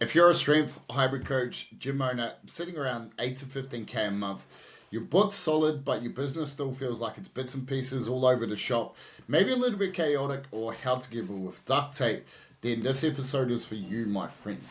If you're a strength hybrid coach, gym owner, sitting around 8 to 15K a month, your book's solid, but your business still feels like it's bits and pieces all over the shop, maybe a little bit chaotic, or held together with duct tape, then this episode is for you, my friend.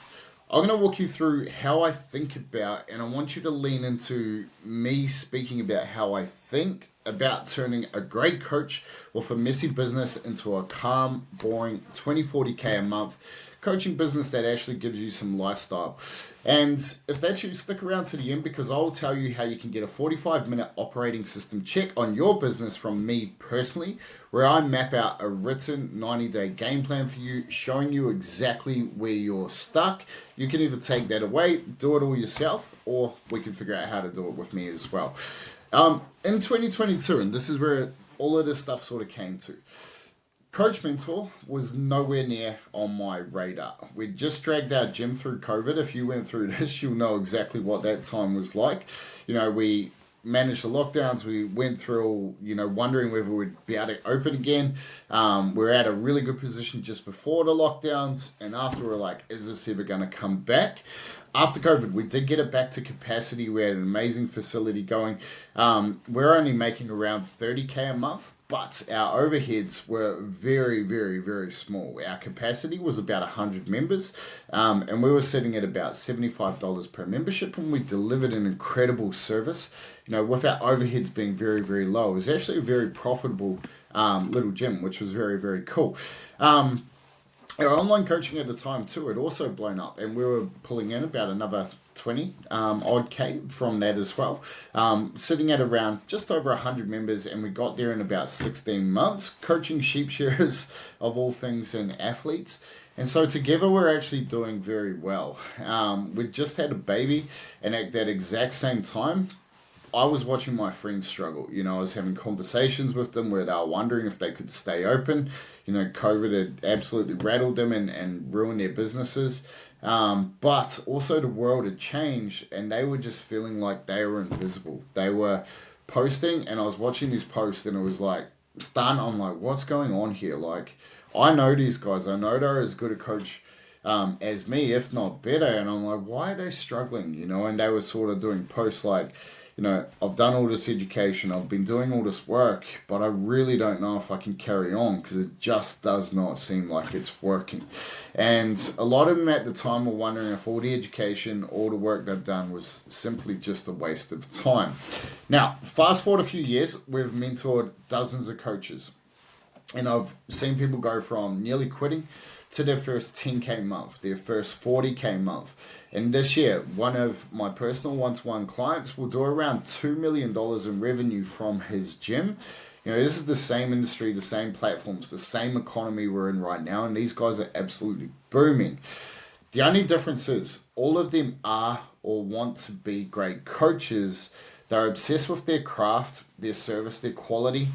I'm going to walk you through how I think about, and I want you to lean into me speaking about how I think about turning a great coach with a messy business into a calm, boring 40K a month coaching business that actually gives you some lifestyle. And if that's you, stick around to the end because I'll tell you how you can get a 45-minute operating system check on your business from me personally, where I map out a written 90-day game plan for you, showing you exactly where you're stuck. You can either take that away, do it all yourself, or we can figure out how to do it with me as well. In 2022, and this is where all of this stuff sort of came to, Coach Mentor was nowhere near on my radar. We just dragged our gym through COVID. If you went through this, you'll know exactly what that time was like. We managed the lockdowns. We went through, wondering whether we'd be able to open again. We're at a really good position just before the lockdowns. And after, we're like, is this ever going to come back? After COVID, we did get it back to capacity. We had an amazing facility going. We're only making around 30K a month. But our overheads were very, very, very small. Our capacity was about 100 members, and we were sitting at about $75 per membership, and we delivered an incredible service. With our overheads being very, very low, it was actually a very profitable little gym, which was very, very cool. Our online coaching at the time too had also blown up, and we were pulling in about another 20 odd K from that as well, sitting at around just over 100 members, and we got there in about 16 months, coaching sheep shearers of all things and athletes. And so together we're actually doing very well. We just had a baby, and at that exact same time, I was watching my friends struggle. I was having conversations with them where they were wondering if they could stay open. COVID had absolutely rattled them and ruined their businesses. But also the world had changed, and they were just feeling like they were invisible. They were posting, and I was watching these posts, and it was like, stunned. I'm like, what's going on here? Like, I know these guys. I know they're as good a coach as me, if not better. And I'm like, why are they struggling? And they were sort of doing posts like, I've done all this education, I've been doing all this work, but I really don't know if I can carry on because it just does not seem like it's working. And a lot of them at the time were wondering if all the education, all the work they've done was simply just a waste of time. Now, fast forward a few years, we've mentored dozens of coaches. And I've seen people go from nearly quitting to their first 10K month, their first 40K month. And this year, one of my personal one-to-one clients will do around $2 million in revenue from his gym. This is the same industry, the same platforms, the same economy we're in right now, and these guys are absolutely booming. The only difference is all of them are or want to be great coaches. They're obsessed with their craft, their service, their quality,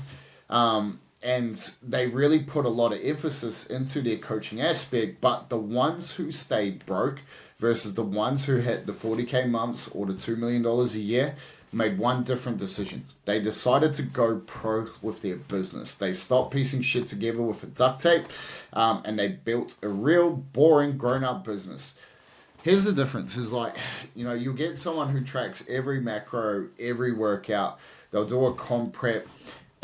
and they really put a lot of emphasis into their coaching aspect, but the ones who stayed broke versus the ones who hit the 40K months or the $2 million a year made one different decision. They decided to go pro with their business. They stopped piecing shit together with a duct tape, and they built a real boring grown-up business. Here's the difference, is like, you'll get someone who tracks every macro, every workout, they'll do a comp prep,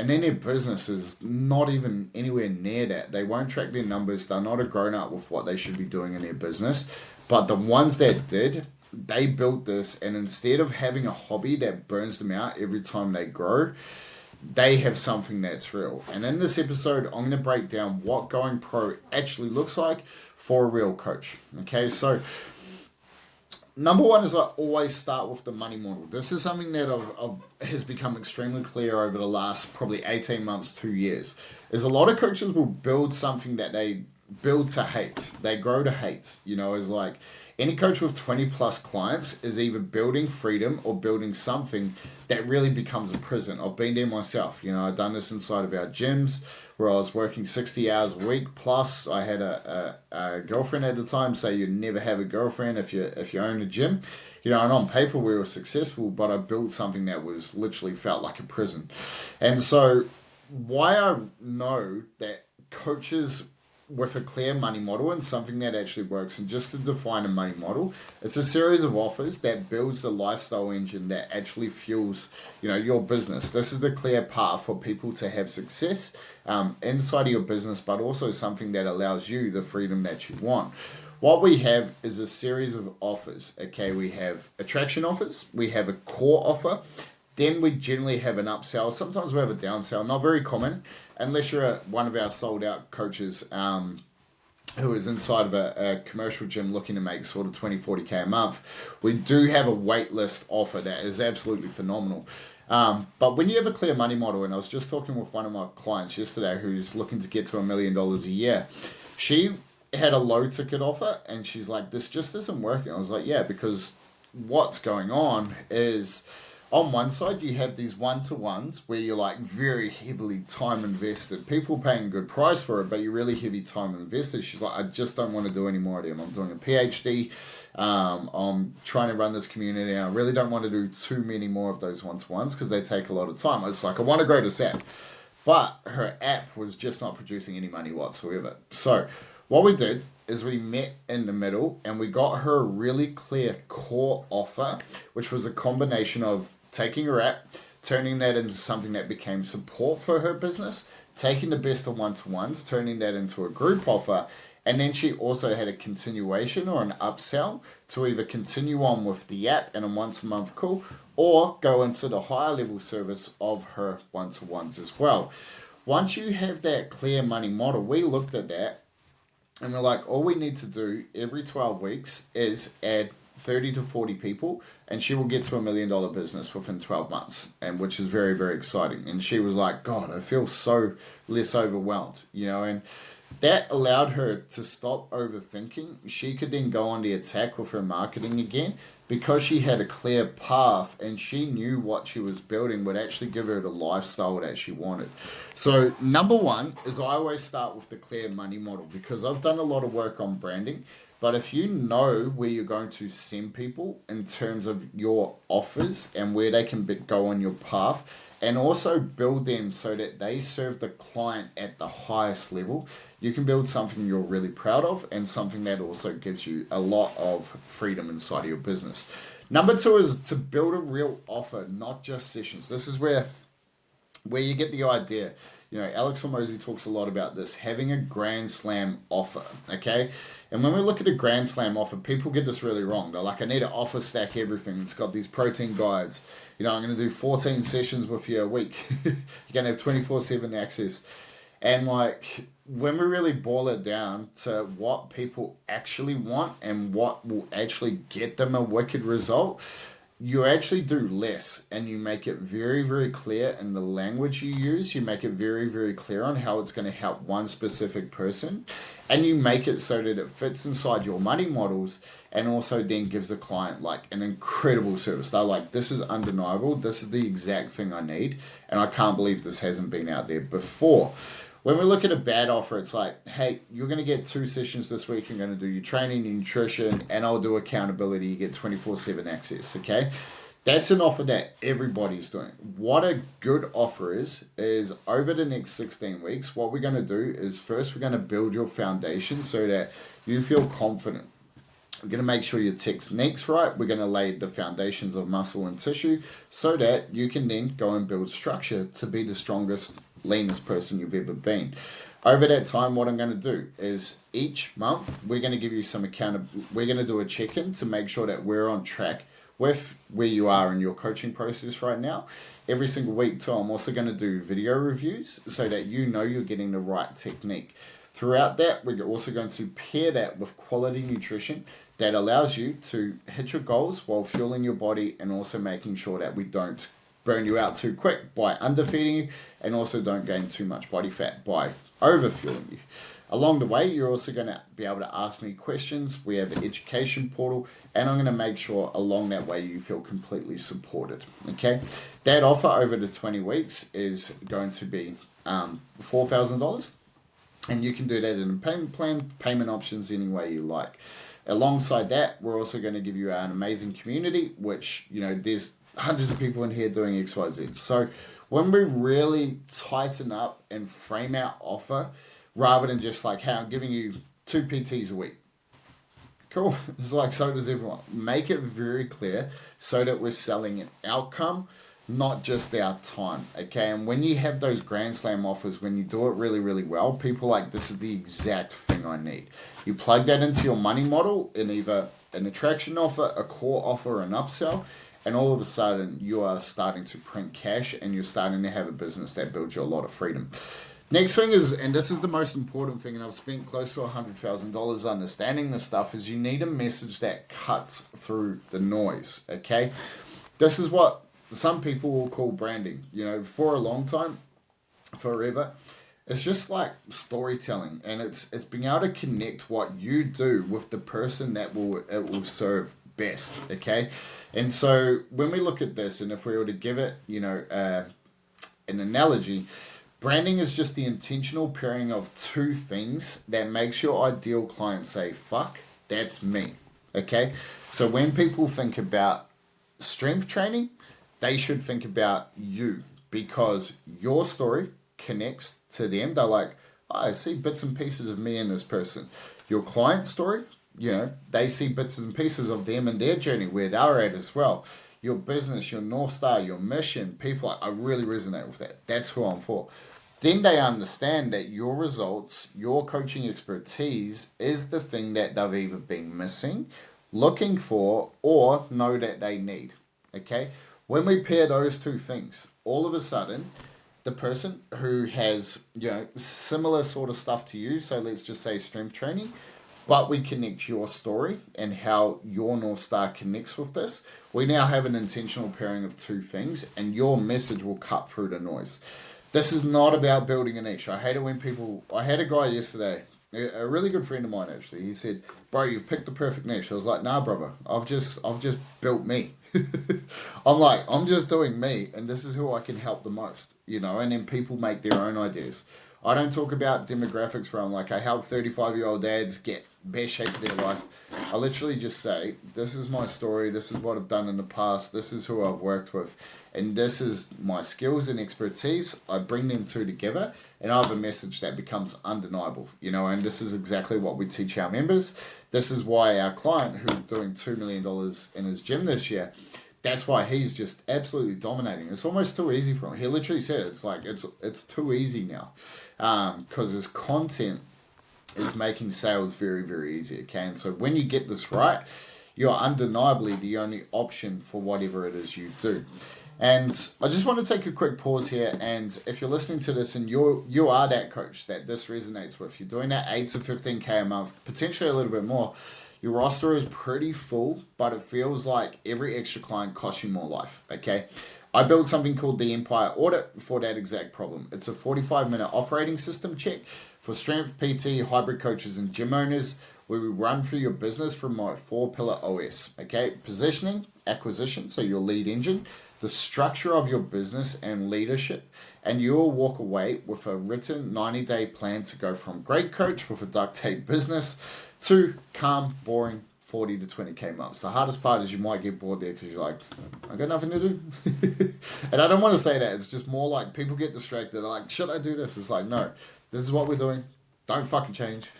and then their business is not even anywhere near that. They won't track their numbers. They're not a grown-up with what they should be doing in their business. But the ones that did, they built this. And instead of having a hobby that burns them out every time they grow, they have something that's real. And in this episode, I'm going to break down what going pro actually looks like for a real coach. Okay, so number one is I always start with the money model. This is something that has become extremely clear over the last probably 18 months, 2 years. Is a lot of coaches will build something that they build to hate. They grow to hate. Is like any coach with 20 plus clients is either building freedom or building something that really becomes a prison. I've been there myself. I've done this inside of our gyms where I was working 60 hours a week. Plus I had a girlfriend at the time say you'd never have a girlfriend if you own a gym. And on paper we were successful, but I built something that was literally felt like a prison. And so why I know that coaches with a clear money model and something that actually works. And just to define a money model, it's a series of offers that builds the lifestyle engine that actually fuels, your business. This is the clear path for people to have success inside of your business, but also something that allows you the freedom that you want. What we have is a series of offers. Okay, we have attraction offers, we have a core offer, then we generally have an upsell. Sometimes we have a downsell, not very common, unless you're one of our sold out coaches who is inside of a commercial gym looking to make sort of 20-40K a month. We do have a wait list offer that is absolutely phenomenal. But when you have a clear money model, and I was just talking with one of my clients yesterday who's looking to get to $1 million a year, she had a low ticket offer and she's like, this just isn't working. I was like, yeah, because what's going on is, on one side, you have these one-to-ones where you're like very heavily time invested. People paying a good price for it, but you're really heavy time invested. She's like, I just don't want to do any more of them. I'm doing a PhD. I'm trying to run this community. And I really don't want to do too many more of those one-to-ones because they take a lot of time. It's like, I want to grow this app. But her app was just not producing any money whatsoever. So what we did is we met in the middle and we got her a really clear core offer, which was a combination of taking her app, turning that into something that became support for her business, taking the best of one-to-ones, turning that into a group offer, and then she also had a continuation or an upsell to either continue on with the app and a once-a-month call or go into the higher level service of her one-to-ones as well. Once you have that clear money model, we looked at that and we're like, all we need to do every 12 weeks is add 30 to 40 people and she will get to $1 million business within 12 months, and which is very, very exciting. And she was like, God, I feel so less overwhelmed, and that allowed her to stop overthinking. She could then go on the attack with her marketing again because she had a clear path and she knew what she was building would actually give her the lifestyle that she wanted. So number one is I always start with the clear money model because I've done a lot of work on branding. But if you know where you're going to send people in terms of your offers and where they can go on your path, and also build them so that they serve the client at the highest level, you can build something you're really proud of and something that also gives you a lot of freedom inside of your business. Number two is to build a real offer, not just sessions. This is where you get the idea. Alex Hormozy talks a lot about this, having a grand slam offer, okay? And when we look at a grand slam offer, people get this really wrong. They're like, I need to offer stack everything. It's got these protein guides. I'm going to do 14 sessions with you a week. You're going to have 24/7 access. And when we really boil it down to what people actually want and what will actually get them a wicked result, you actually do less and you make it very, very clear in the language you use. You make it very, very clear on how it's going to help one specific person, and you make it so that it fits inside your money models and also then gives the client an incredible service. They're like, this is undeniable. This is the exact thing I need. And I can't believe this hasn't been out there before. When we look at a bad offer, it's like, hey, you're going to get 2 sessions this week. I'm going to do your training, your nutrition, and I'll do accountability. You get 24/7 access, okay? That's an offer that everybody's doing. What a good offer is over the next 16 weeks, what we're going to do is first we're going to build your foundation so that you feel confident. We're going to make sure your technique's right. We're going to lay the foundations of muscle and tissue so that you can then go and build structure to be the strongest, leanest person you've ever been. Over that time, what I'm going to do is each month, we're going to give you some we're going to do a check-in to make sure that we're on track with where you are in your coaching process right now. Every single week too, I'm also going to do video reviews so that you're getting the right technique. Throughout that, we're also going to pair that with quality nutrition that allows you to hit your goals while fueling your body and also making sure that we don't burn you out too quick by underfeeding you and also don't gain too much body fat by overfueling you. Along the way, you're also going to be able to ask me questions. We have an education portal, and I'm going to make sure along that way you feel completely supported. Okay, that offer over the 20 weeks is going to be $4,000, and you can do that in a payment plan, payment options any way you like. Alongside that, we're also going to give you an amazing community, which there's hundreds of people in here doing XYZ. So when we really tighten up and frame our offer, rather than just like, hey, I'm giving you 2 PTs a week. Cool. It's like, so does everyone. Make it very clear so that we're selling an outcome, not just our time. Okay. And when you have those Grand Slam offers, when you do it really, really well, people are like, this is the exact thing I need. You plug that into your money model in either an attraction offer, a core offer, an upsell, and all of a sudden you are starting to print cash and you're starting to have a business that builds you a lot of freedom. Next thing is, and this is the most important thing, and I've spent close to $100,000 understanding this stuff, is you need a message that cuts through the noise, okay? This is what some people will call branding. You know, for a long time, forever, it's just like storytelling, and it's being able to connect what you do with the person that it will serve best, okay? And so when we look at this, and if we were to give it, you know, an analogy, branding is just the intentional pairing of two things that makes your ideal client say, fuck, that's me. Okay? So when people think about strength training, they should think about you, because your story connects to them. They're like, oh, I see bits and pieces of me in this person. Your client's story, you know, they see bits and pieces of them and their journey, where they're at as well. Your business, your North Star, your mission, people like, I really resonate with that. That's who I'm for. Then they understand that your results, your coaching expertise is the thing that they've either been missing, looking for, or know that they need. Okay? When we pair those two things, all of a sudden, the person who has, you know, similar sort of stuff to you, so let's just say strength training, but we connect your story and how your North Star connects with this, we now have an intentional pairing of two things, and your message will cut through the noise. This is not about building a niche. I hate it when people... I had a guy yesterday, a really good friend of mine actually. He said, bro, you've picked the perfect niche. I was like, nah, brother. I've just built me. I'm like, I'm just doing me, and this is who I can help the most, you know, and then people make their own ideas. I don't talk about demographics where I'm like, I help 35-year-old dads get best shape of their life. I literally just say, this is my story, this is what I've done in the past, this is who I've worked with, and this is my skills and expertise. I bring them two together, and I have a message that becomes undeniable, you know, and this is exactly what we teach our members. This is why our client, who's doing $2 million in his gym this year, that's why he's just absolutely dominating. It's almost too easy for him. He literally said it's like it's too easy now, because his content is making sales very, very easy. Okay, and so when you get this right, you're undeniably the only option for whatever it is you do. And I just want to take a quick pause here, and if you're listening to this and you are that coach that this resonates with, you're doing that 8 to 15K a month, potentially a little bit more, your roster is pretty full, but it feels like every extra client costs you more life, okay? I built something called the Empire Audit for that exact problem. It's a 45-minute operating system check for strength, PT, hybrid coaches, and gym owners, where we run through your business from my 4-pillar OS, okay? Positioning, acquisition, so your lead engine, the structure of your business and leadership, and you will walk away with a written 90-day plan to go from great coach with a duct tape business to calm, boring 40 to 20K months. The hardest part is you might get bored there because you're like, I got nothing to do. And I don't want to say that. It's just more like people get distracted. They're like, should I do this? It's like, no, this is what we're doing. Don't fucking change.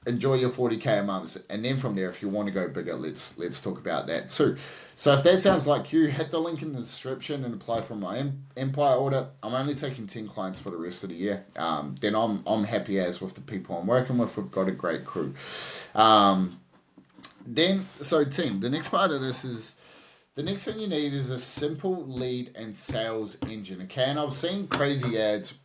Enjoy your 40K a month, and then from there, if you want to go bigger, let's talk about that too. So if that sounds like you, hit the link in the description and apply for my Empire Audit. I'm only taking 10 clients for the rest of the year. Then I'm happy as with the people I'm working with. We've got a great crew. Team, the next part of this is, the next thing you need is a simple lead and sales engine. Okay, and I've seen crazy ads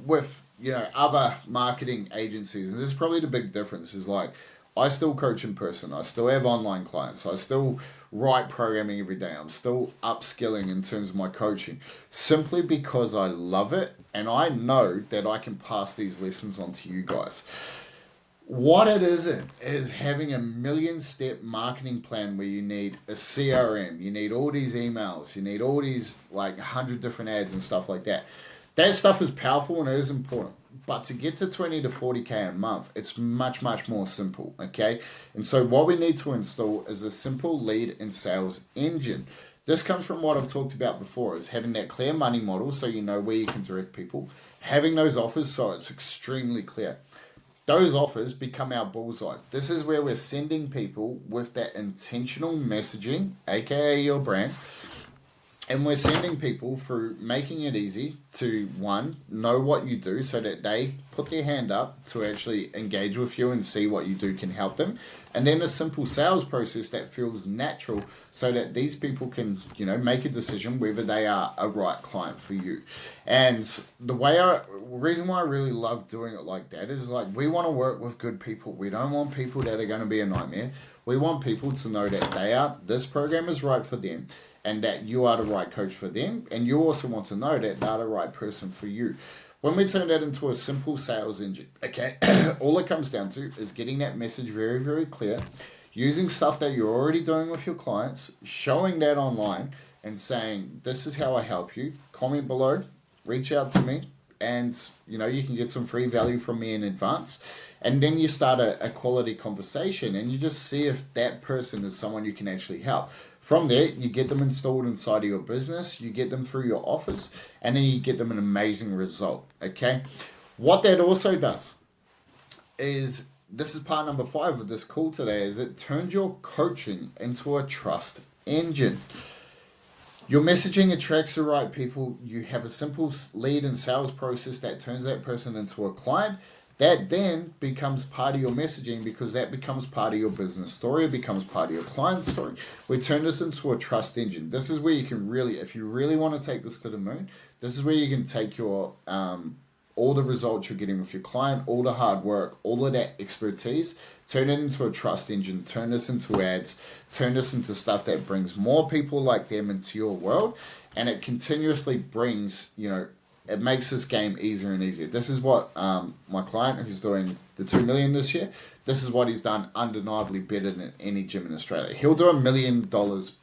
with, you know, other marketing agencies, and this is probably the big difference, is like, I still coach in person, I still have online clients, I still write programming every day, I'm still upskilling in terms of my coaching, simply because I love it, and I know that I can pass these lessons on to you guys. What it is having a 1,000,000-step marketing plan where you need a CRM, you need all these emails, you need all these like 100 different ads and stuff like that. That stuff is powerful and it is important. But to get to 20 to 40K a month, it's much, much more simple, okay? And so what we need to install is a simple lead and sales engine. This comes from what I've talked about before, is having that clear money model so you know where you can direct people, having those offers so it's extremely clear. Those offers become our bullseye. This is where we're sending people with that intentional messaging, aka your brand, and we're sending people through making it easy to, one, know what you do so that they put their hand up to actually engage with you and see what you do can help them. And then a simple sales process that feels natural so that these people can, make a decision whether they are a right client for you. And the reason why I really love doing it like that is like, we want to work with good people. We don't want people that are going to be a nightmare. We want people to know that this program is right for them, and that you are the right coach for them, and you also want to know that they're the right person for you. When we turn that into a simple sales engine, okay, all it comes down to is getting that message very, very clear, using stuff that you're already doing with your clients, showing that online, and saying, this is how I help you. Comment below, reach out to me, and you can get some free value from me in advance. And then you start a quality conversation, and you just see if that person is someone you can actually help. From there, you get them installed inside of your business, you get them through your offers, and then you get them an amazing result, okay? What that also does is, this is part number 5 of this call today, is it turns your coaching into a trust engine. Your messaging attracts the right people. You have a simple lead and sales process that turns that person into a client. That then becomes part of your messaging, because that becomes part of your business story. It becomes part of your client story. We turn this into a trust engine. This is where you can really, if you really want to take this to the moon, this is where you can take your all the results you're getting with your client, all the hard work, all of that expertise, turn it into a trust engine, turn this into ads, turn this into stuff that brings more people like them into your world, and it continuously brings, it makes this game easier and easier. This is what my client, who's doing the 2 million this year, this is what he's done undeniably better than any gym in Australia. He'll do $1 million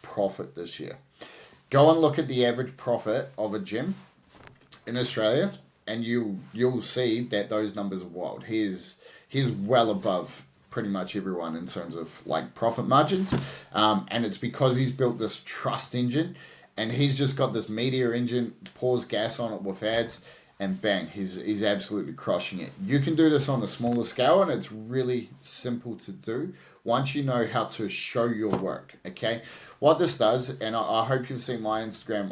profit this year. Go and look at the average profit of a gym in Australia, and you'll see that those numbers are wild. He's well above pretty much everyone in terms of like profit margins, and it's because he's built this trust engine. And he's just got this media engine, pours gas on it with ads, and bang, he's absolutely crushing it. You can do this on a smaller scale, and it's really simple to do once you know how to show your work, okay? What this does, and I hope you've seen my Instagram,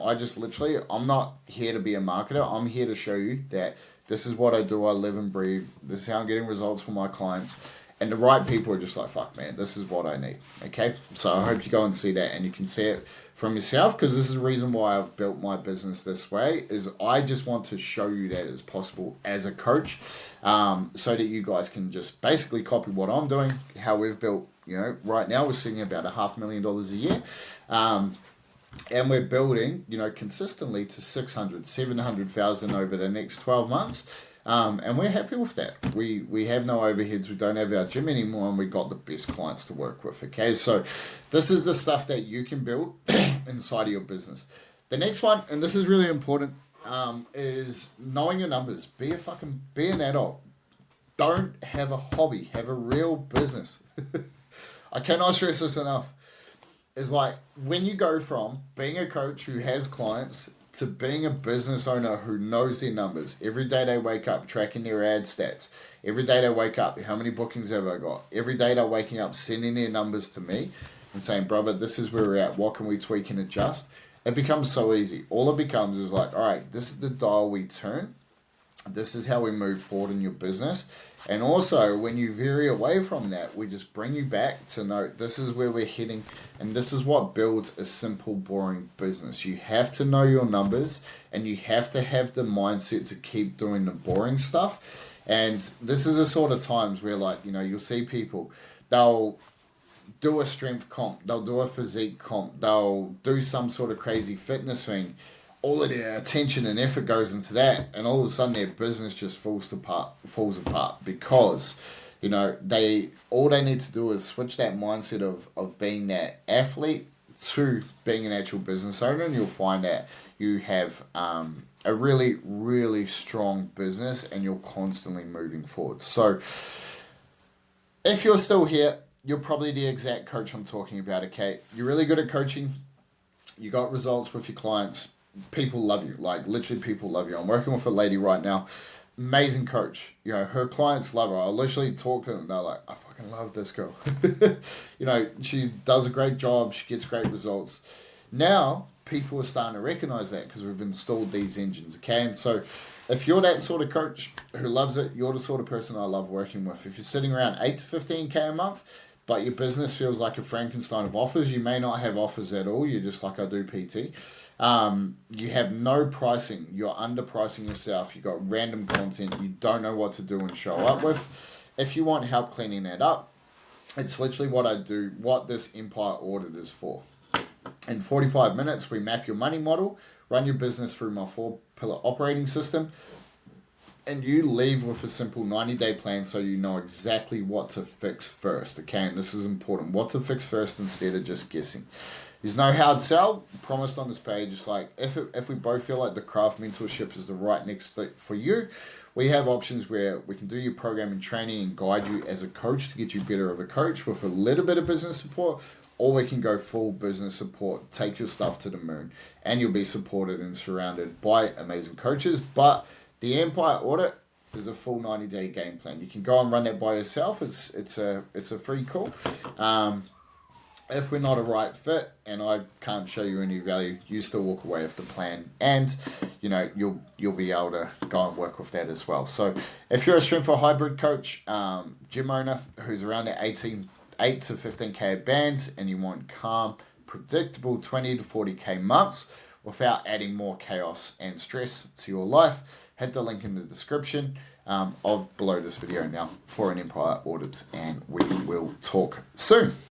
I'm not here to be a marketer. I'm here to show you that this is what I do. I live and breathe. This is how I'm getting results for my clients. And the right people are just like, fuck, man, this is what I need, okay? So I hope you go and see that, and you can see it from yourself, because this is the reason why I've built my business this way, is I just want to show you that it's possible as a coach, so that you guys can just basically copy what I'm doing, how we've built, right now we're sitting about $500,000 a year, and we're building, consistently to 600, 700,000 over the next 12 months. And we're happy with that. We have no overheads. We don't have our gym anymore, and we got the best clients to work with. Okay, so this is the stuff that you can build inside of your business. The next one, and this is really important, is knowing your numbers. Be an adult. Don't have a hobby. Have a real business. I cannot stress this enough. It's like when you go from being a coach who has clients to being a business owner who knows their numbers. Every day they wake up tracking their ad stats. Every day they wake up, how many bookings have I got? Every day they're waking up sending their numbers to me and saying, brother, this is where we're at. What can we tweak and adjust? It becomes so easy. All it becomes is like, all right, this is the dial we turn. This is how we move forward in your business. And also, when you vary away from that, we just bring you back to note this is where we're heading, and this is what builds a simple, boring business. You have to know your numbers, and you have to have the mindset to keep doing the boring stuff. And this is the sort of times where, like, you'll see people, they'll do a strength comp, they'll do a physique comp, they'll do some sort of crazy fitness thing. All of their attention and effort goes into that, and all of a sudden their business just falls apart because all they need to do is switch that mindset of being that athlete to being an actual business owner, and you'll find that you have a really, really strong business, and you're constantly moving forward. So if you're still here, you're probably the exact coach I'm talking about, okay? You're really good at coaching. you got results with your clients, people love you. Like, literally, people love you. I'm working with a lady right now, amazing coach. You know, her clients love her. I literally talk to them. They're like, I fucking love this girl. You know, she does a great job. She gets great results. Now, people are starting to recognize that because we've installed these engines, okay? And so, if you're that sort of coach who loves it, you're the sort of person I love working with. If you're sitting around 8 to 15K a month, but your business feels like a Frankenstein of offers, you may not have offers at all. You're just like, I do PT. You have no pricing. You're underpricing yourself. You got random content. You don't know what to do and show up with. If you want help cleaning that up, it's literally what I do, what this Empire audit is for. In 45 minutes, we map your money model, run your business through my 4-pillar operating system, and you leave with a simple 90-day plan so you know exactly what to fix first, okay? And this is important. What to fix first instead of just guessing. There's no hard sell promised on this page. It's like, if we both feel like the craft mentorship is the right next step for you, we have options where we can do your program and training and guide you as a coach to get you better of a coach with a little bit of business support, or we can go full business support, take your stuff to the moon, and you'll be supported and surrounded by amazing coaches. But the Empire Audit is a full 90-day game plan. You can go and run that by yourself. It's a free call. If we're not a right fit and I can't show you any value, you still walk away with the plan, and you know you'll be able to go and work with that as well. So if you're a strength or hybrid coach, gym owner who's around that 8 to 15K band, and you want calm, predictable 20 to 40K months without adding more chaos and stress to your life, hit the link in the description of below this video now for an Empire Audit, and we will talk soon.